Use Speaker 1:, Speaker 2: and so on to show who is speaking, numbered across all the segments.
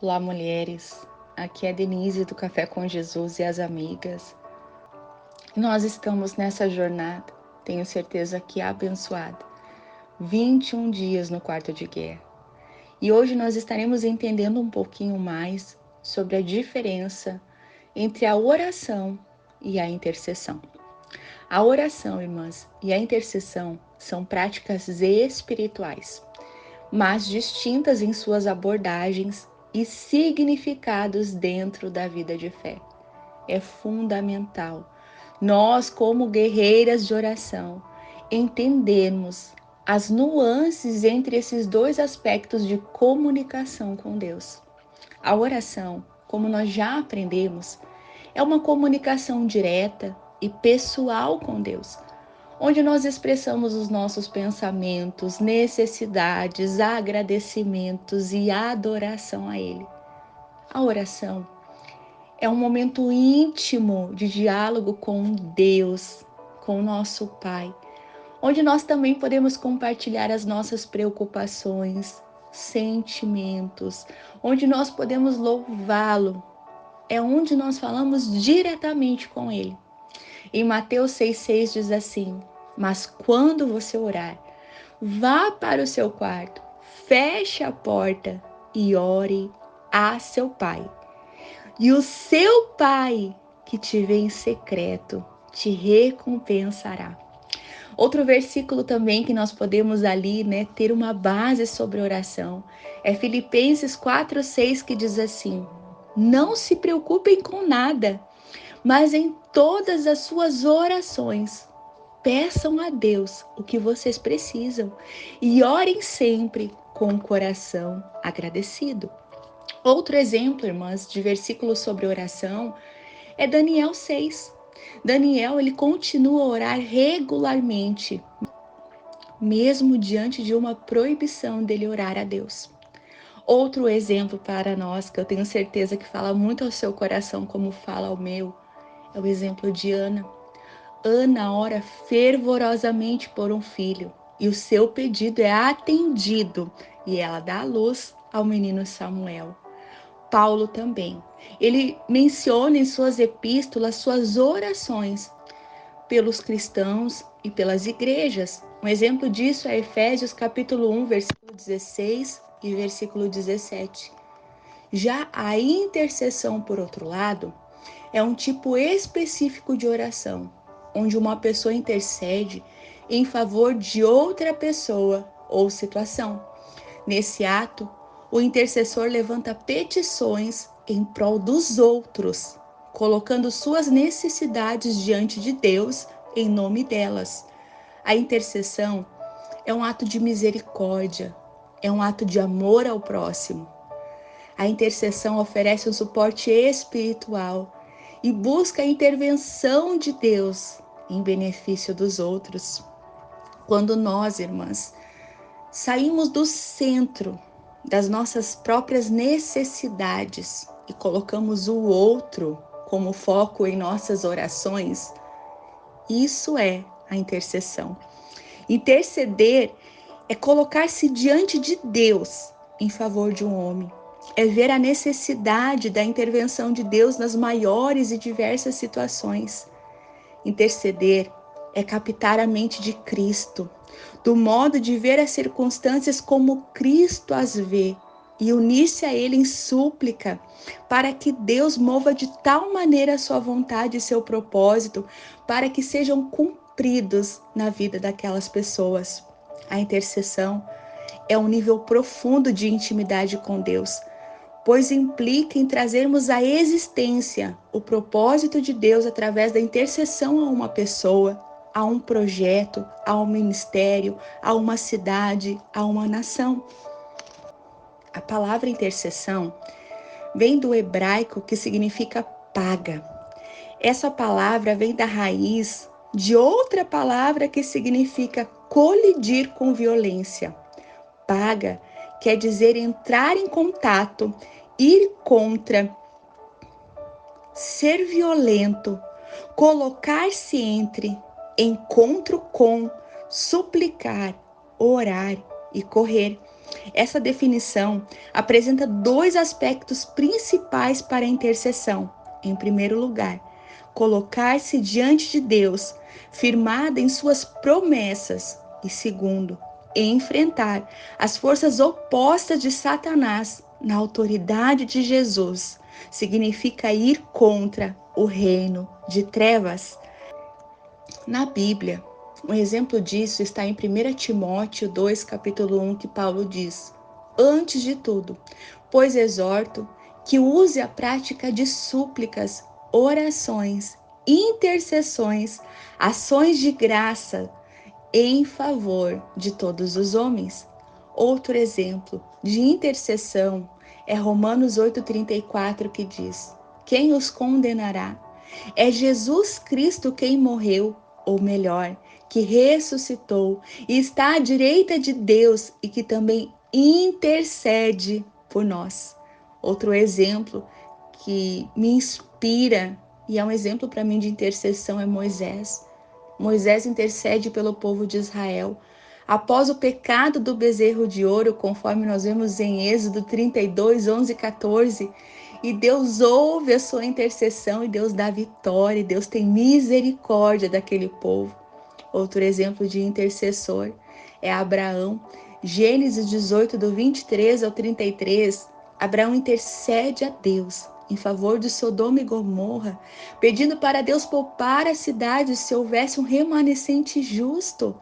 Speaker 1: Olá, mulheres. Aqui é Denise do Café com Jesus e as amigas. Nós estamos nessa jornada, tenho certeza que abençoada. 21 dias no quarto de guerra. E hoje nós estaremos entendendo um pouquinho mais sobre a diferença entre a oração e a intercessão. A oração, irmãs, e a intercessão são práticas espirituais, mas distintas em suas abordagens e significados dentro da vida de fé. É fundamental nós, como guerreiras de oração, entendermos as nuances entre esses dois aspectos de comunicação com Deus. A oração, como nós já aprendemos, é uma comunicação direta e pessoal com Deus, onde nós expressamos os nossos pensamentos, necessidades, agradecimentos e adoração a Ele. A oração é um momento íntimo de diálogo com Deus, com o nosso Pai, onde nós também podemos compartilhar as nossas preocupações, sentimentos, onde nós podemos louvá-lo. É onde nós falamos diretamente com Ele. Em Mateus 6,6 diz assim: mas quando você orar, vá para o seu quarto, feche a porta e ore a seu Pai. E o seu Pai, que te vê em secreto, te recompensará. Outro versículo também que nós podemos ali, ter uma base sobre oração, é Filipenses 4,6, que diz assim: não se preocupem com nada, mas em todas as suas orações, peçam a Deus o que vocês precisam e orem sempre com o coração agradecido. Outro exemplo, irmãs, de versículo sobre oração é Daniel 6. Daniel, ele continua a orar regularmente, mesmo diante de uma proibição dele orar a Deus. Outro exemplo para nós, que eu tenho certeza que fala muito ao seu coração, como fala ao meu, é o exemplo de Ana. Ana ora fervorosamente por um filho e o seu pedido é atendido e ela dá à luz ao menino Samuel. Paulo também. Ele menciona em suas epístolas suas orações pelos cristãos e pelas igrejas. Um exemplo disso é Efésios capítulo 1, versículo 16 e versículo 17. Já a intercessão, por outro lado, é um tipo específico de oração, onde uma pessoa intercede em favor de outra pessoa ou situação. Nesse ato, o intercessor levanta petições em prol dos outros, colocando suas necessidades diante de Deus em nome delas. A intercessão é um ato de misericórdia, é um ato de amor ao próximo. A intercessão oferece um suporte espiritual e busca a intervenção de Deus em benefício dos outros. Quando nós, irmãs, saímos do centro das nossas próprias necessidades e colocamos o outro como foco em nossas orações, isso é a intercessão. Interceder é colocar-se diante de Deus em favor de um homem. É ver a necessidade da intervenção de Deus nas maiores e diversas situações. Interceder é captar a mente de Cristo, do modo de ver as circunstâncias como Cristo as vê, e unir-se a Ele em súplica, para que Deus mova de tal maneira a sua vontade e seu propósito, para que sejam cumpridos na vida daquelas pessoas. A intercessão é um nível profundo de intimidade com Deus, pois implica em trazermos à existência o propósito de Deus através da intercessão a uma pessoa, a um projeto, a um ministério, a uma cidade, a uma nação. A palavra intercessão vem do hebraico que significa paga. Essa palavra vem da raiz de outra palavra que significa colidir com violência. Paga quer dizer entrar em contato, ir contra, ser violento, colocar-se entre, encontro com, suplicar, orar e correr. Essa definição apresenta dois aspectos principais para a intercessão. Em primeiro lugar, colocar-se diante de Deus, firmada em suas promessas. E segundo, enfrentar as forças opostas de Satanás na autoridade de Jesus. Significa ir contra o reino de trevas. Na Bíblia, um exemplo disso está em 1 Timóteo 2, capítulo 1, que Paulo diz: Antes de tudo, pois exorto que use a prática de súplicas, orações, intercessões, ações de graça em favor de todos os homens. Outro exemplo de intercessão é Romanos 8,34, que diz: Quem os condenará? É Jesus Cristo quem morreu, ou melhor, que ressuscitou e está à direita de Deus e que também intercede por nós. Outro exemplo que me inspira e é um exemplo para mim de intercessão é Moisés. Moisés intercede pelo povo de Israel. Após o pecado do bezerro de ouro, conforme nós vemos em Êxodo 32, 11 e 14, e Deus ouve a sua intercessão e Deus dá vitória, e Deus tem misericórdia daquele povo. Outro exemplo de intercessor é Abraão. Gênesis 18, do 23 ao 33, Abraão intercede a Deus em favor de Sodoma e Gomorra, pedindo para Deus poupar a cidade se houvesse um remanescente justo.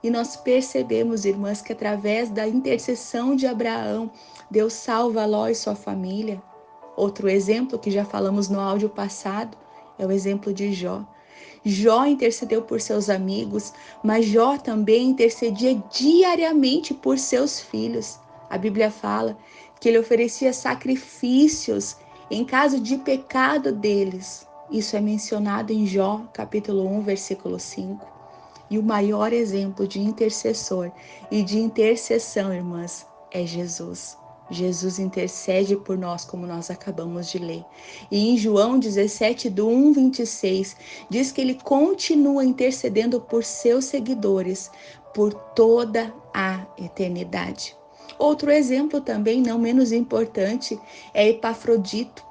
Speaker 1: E nós percebemos, irmãs, que através da intercessão de Abraão, Deus salva Ló e sua família. Outro exemplo que já falamos no áudio passado é o exemplo de Jó. Jó intercedeu por seus amigos, mas Jó também intercedia diariamente por seus filhos. A Bíblia fala que ele oferecia sacrifícios em caso de pecado deles. Isso é mencionado em Jó, capítulo 1, versículo 5. E o maior exemplo de intercessor e de intercessão, irmãs, é Jesus. Jesus intercede por nós, como nós acabamos de ler. E em João 17, do 1:26, diz que ele continua intercedendo por seus seguidores por toda a eternidade. Outro exemplo também, não menos importante, é Epafrodito.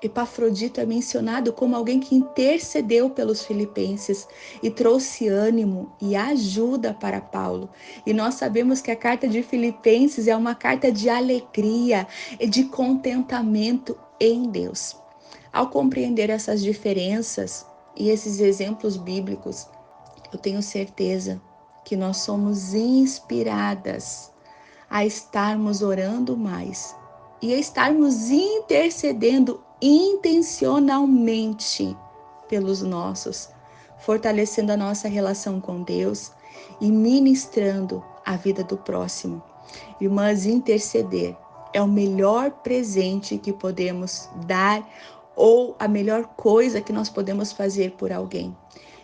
Speaker 1: Epafrodito é mencionado como alguém que intercedeu pelos filipenses e trouxe ânimo e ajuda para Paulo. E nós sabemos que a carta de Filipenses é uma carta de alegria e de contentamento em Deus. Ao compreender essas diferenças e esses exemplos bíblicos, eu tenho certeza que nós somos inspiradas a estarmos orando mais e a estarmos intercedendo intencionalmente pelos nossos, fortalecendo a nossa relação com Deus e ministrando a vida do próximo. Irmãs, interceder é o melhor presente que podemos dar ou a melhor coisa que nós podemos fazer por alguém.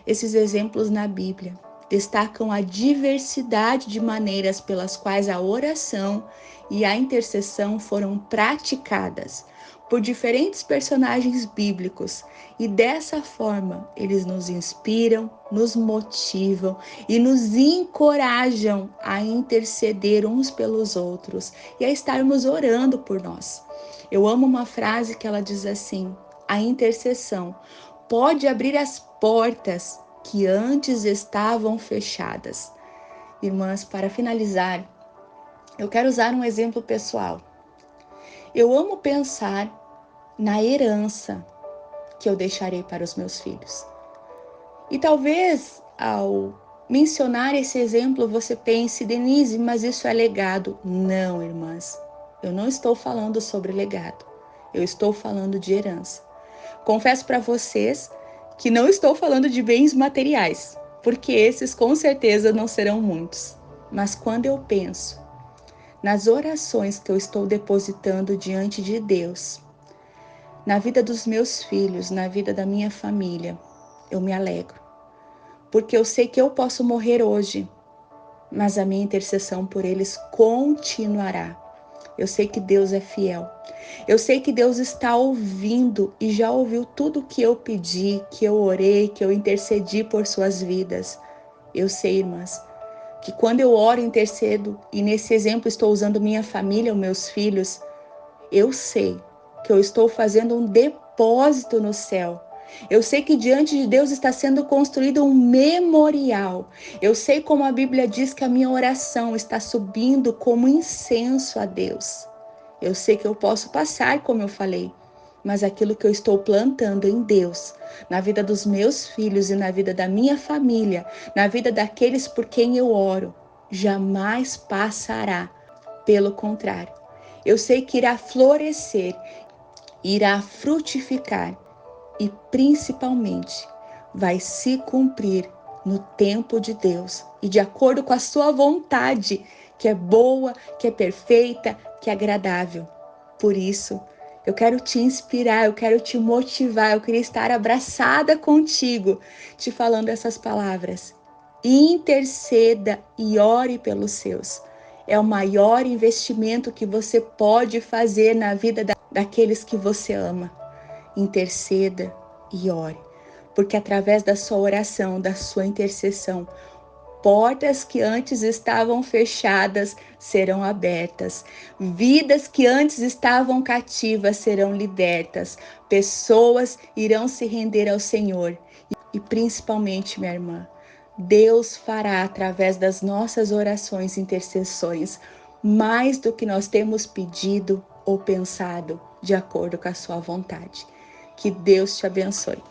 Speaker 1: Esses exemplos na Bíblia destacam a diversidade de maneiras pelas quais a oração e a intercessão foram praticadas por diferentes personagens bíblicos, e dessa forma eles nos inspiram, nos motivam e nos encorajam a interceder uns pelos outros e a estarmos orando por nós. Eu amo uma frase que ela diz assim: a intercessão pode abrir as portas que antes estavam fechadas. Irmãs, para finalizar, eu quero usar um exemplo pessoal. Eu amo pensar na herança que eu deixarei para os meus filhos. E talvez ao mencionar esse exemplo você pense: Denise, mas isso é legado. Não, irmãs, eu não estou falando sobre legado. Eu estou falando de herança. Confesso para vocês que não estou falando de bens materiais, porque esses com certeza não serão muitos. Mas quando eu penso nas orações que eu estou depositando diante de Deus, na vida dos meus filhos, na vida da minha família, eu me alegro. Porque eu sei que eu posso morrer hoje, mas a minha intercessão por eles continuará. Eu sei que Deus é fiel. Eu sei que Deus está ouvindo e já ouviu tudo o que eu pedi, que eu orei, que eu intercedi por suas vidas. Eu sei, irmãs, que quando eu oro e intercedo, e nesse exemplo estou usando minha família, os meus filhos, eu sei que eu estou fazendo um depósito no céu. Eu sei que diante de Deus está sendo construído um memorial. Eu sei como a Bíblia diz que a minha oração está subindo como incenso a Deus. Eu sei que eu posso passar, como eu falei, mas aquilo que eu estou plantando em Deus, na vida dos meus filhos e na vida da minha família, na vida daqueles por quem eu oro, jamais passará. Pelo contrário, eu sei que irá florescer, irá frutificar e principalmente vai se cumprir no tempo de Deus e de acordo com a sua vontade, que é boa, que é perfeita, que é agradável. Por isso, eu quero te inspirar, eu quero te motivar, eu queria estar abraçada contigo, te falando essas palavras. Interceda e ore pelos seus. É o maior investimento que você pode fazer na vida daqueles que você ama. Interceda e ore, porque através da sua oração, da sua intercessão, portas que antes estavam fechadas serão abertas, vidas que antes estavam cativas serão libertas, pessoas irão se render ao Senhor e principalmente, minha irmã, Deus fará através das nossas orações e intercessões mais do que nós temos pedido ou pensado, de acordo com a sua vontade. Que Deus te abençoe.